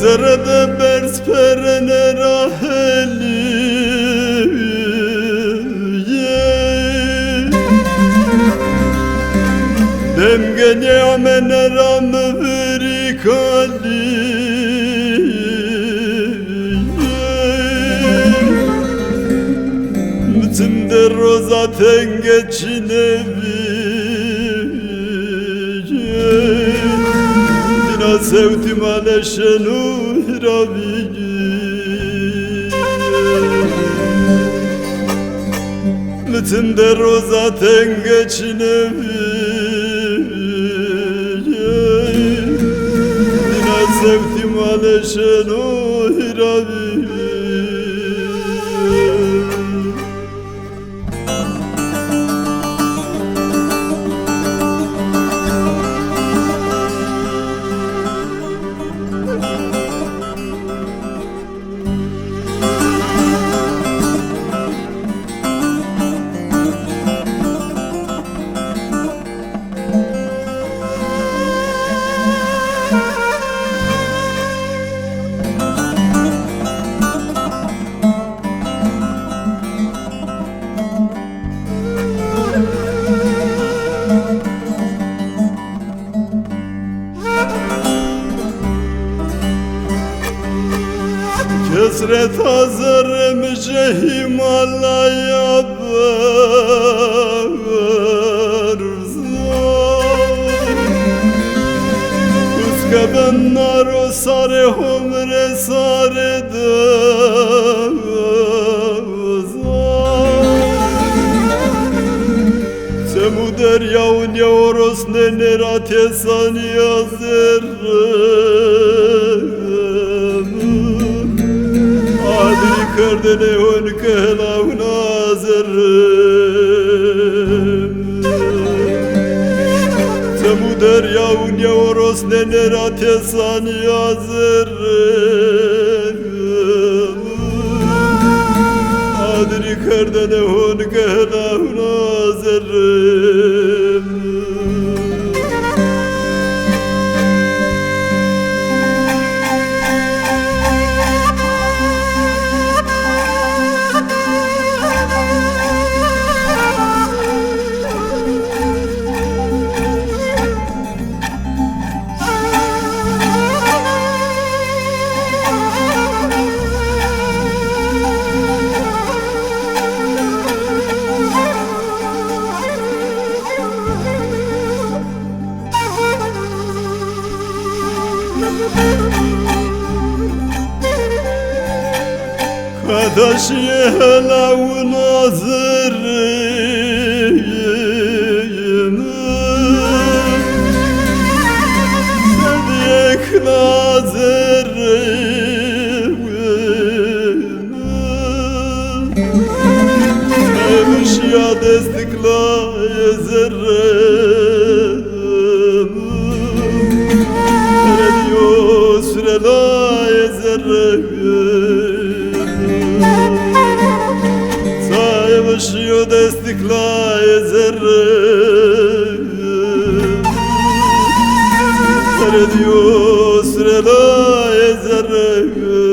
Zerede bers perene raheli Demgene amene ram virikali Mtinde roza tengeçinevi Dina sevdim aleşenu hiravi Mtinde roza tengeçinevi Sevdim aleşenu hiravi Kesret hazırım Himalaya Kuske ben naro sare humre sare Temu deryaun yavros nenerat esan yazırım Kardene hon kehlav nazırım Temu deryavun yavros nenerat esan yazırım Adri kardene hon kehlav nazırım Kadaş yehlavu nazırım Sevdiyek nazırım Sevmiş ya destikla ezerrim Erediyor sürela ezerrim Saymışıyor destikla ezerrim Seyrediyor sürela ezerrim